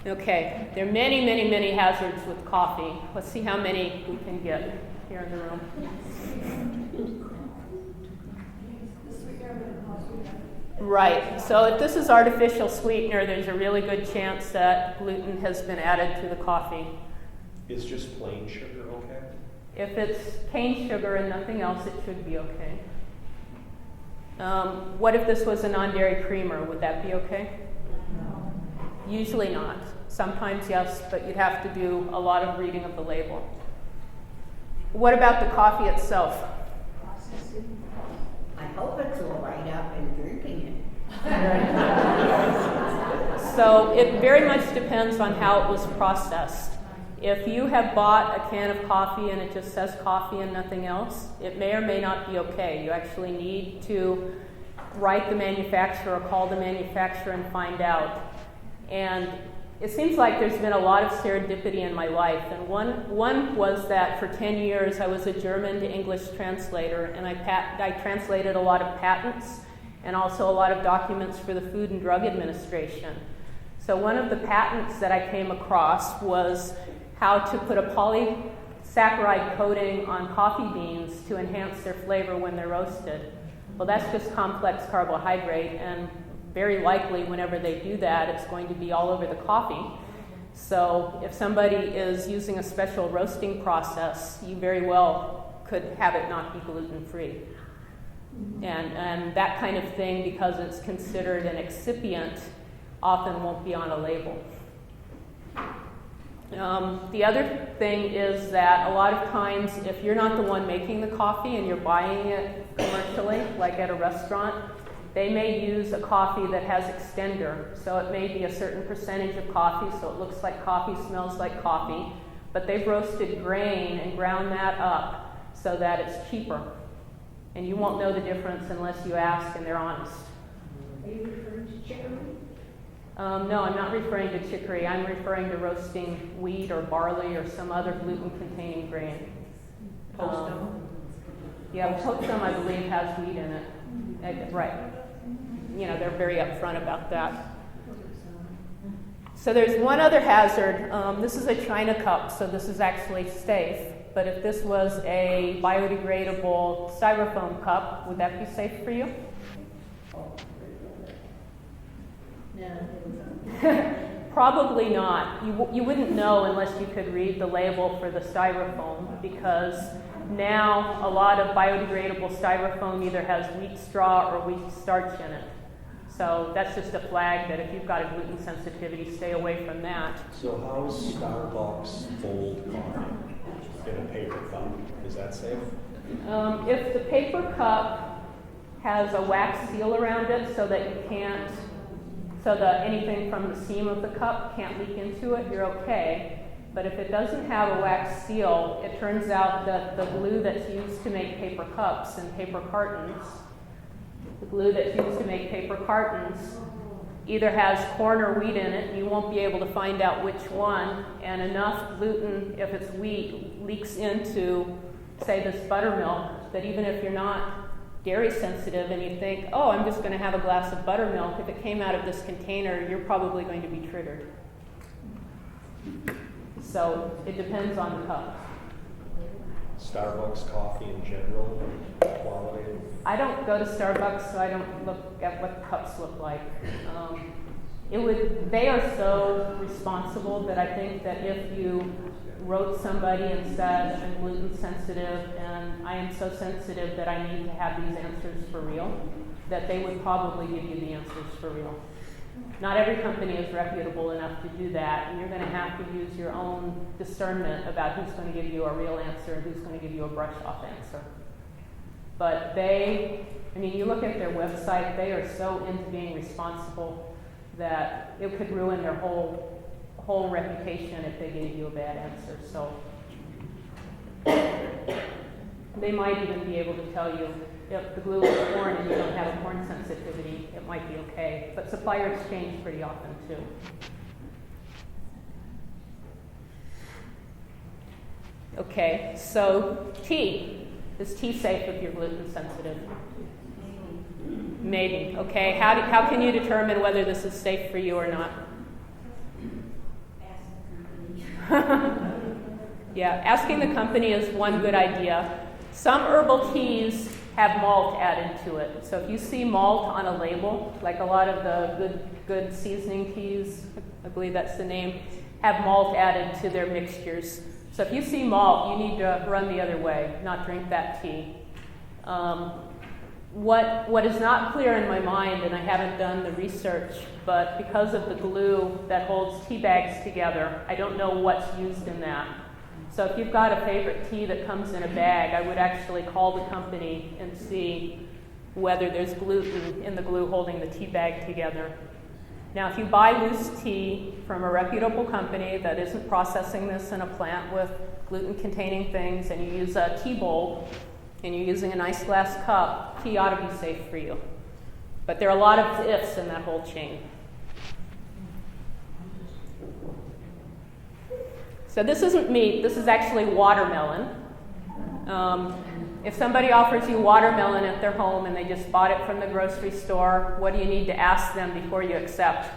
Okay, there are many, many, many hazards with coffee. Let's see how many we can get here in the room. Right, so if this is artificial sweetener, there's a really good chance that gluten has been added to the coffee. Is just plain sugar okay? If it's cane sugar and nothing else, it should be okay. What if this was a non-dairy creamer? Would that be okay? No. Usually not. Sometimes yes, but you'd have to do a lot of reading of the label. What about the coffee itself? Processing. I hope it's all right up in drinking it. So it very much depends on how it was processed. If you have bought a can of coffee and it just says coffee and nothing else, it may or may not be okay. You actually need to write the manufacturer, call the manufacturer and find out. And it seems like there's been a lot of serendipity in my life. And one was that for 10 years I was a German to English translator, and I translated a lot of patents and also a lot of documents for the Food and Drug Administration. So one of the patents that I came across was how to put a polysaccharide coating on coffee beans to enhance their flavor when they're roasted. Well, that's just complex carbohydrate, and very likely whenever they do that, it's going to be all over the coffee. So if somebody is using a special roasting process, you very well could have it not be gluten-free. And that kind of thing, because it's considered an excipient, often won't be on a label. The other thing is that a lot of times, if you're not the one making the coffee and you're buying it commercially, like at a restaurant, they may use a coffee that has extender. So it may be a certain percentage of coffee, so it looks like coffee, smells like coffee, but they've roasted grain and ground that up so that it's cheaper. And you won't know the difference unless you ask and they're honest. Are you referring to chicory? No, I'm not referring to chicory. I'm referring to roasting wheat or barley or some other gluten-containing grain. Yeah, Postum, I believe, has wheat in it. Right. You know, they're very upfront about that. So there's one other hazard. This is a China cup, so this is actually safe. But if this was a biodegradable styrofoam cup, would that be safe for you? Probably not. You wouldn't know unless you could read the label for the styrofoam, because now a lot of biodegradable styrofoam either has wheat straw or wheat starch in it. So that's just a flag that if you've got a gluten sensitivity, stay away from that. So how's Starbucks fold coffee in a paper cup? Is that safe? If the paper cup has a wax seal around it so that anything from the seam of the cup can't leak into it, you're okay. But if it doesn't have a wax seal, it turns out that the glue that's used to make paper cups and paper cartons, either has corn or wheat in it, and you won't be able to find out which one, and enough gluten, if it's wheat, leaks into, say, this buttermilk, that even if you're not dairy sensitive and you think, oh, I'm just going to have a glass of buttermilk, if it came out of this container, you're probably going to be triggered. So it depends on the cup. Starbucks coffee in general, quality? I don't go to Starbucks, so I don't look at what the cups look like. They are so responsible that I think that if you wrote somebody and said, I'm gluten sensitive and I am so sensitive that I need to have these answers for real, that they would probably give you the answers for real. Not every company is reputable enough to do that, and you're going to have to use your own discernment about who's going to give you a real answer and who's going to give you a brush-off answer. But you look at their website, they are so into being responsible that it could ruin their whole reputation if they gave you a bad answer. So they might even be able to tell you if the glue is corn and you don't have a corn sensitivity, it might be okay. But suppliers change pretty often too. Okay, so tea. Is tea safe if you're gluten sensitive? Maybe. Okay, how can you determine whether this is safe for you or not? Yeah, asking the company is one good idea. Some herbal teas have malt added to it. So if you see malt on a label, like a lot of the good seasoning teas, I believe that's the name, have malt added to their mixtures. So if you see malt, you need to run the other way, not drink that tea. What is not clear in my mind, and I haven't done the research, but because of the glue that holds tea bags together, I don't know what's used in that. So if you've got a favorite tea that comes in a bag, I would actually call the company and see whether there's gluten in the glue holding the tea bag together. Now, if you buy loose tea from a reputable company that isn't processing this in a plant with gluten-containing things, and you use a tea bowl, and you're using a nice glass cup, tea ought to be safe for you. But there are a lot of ifs in that whole chain. So this isn't meat, this is actually watermelon. If somebody offers you watermelon at their home and they just bought it from the grocery store, what do you need to ask them before you accept?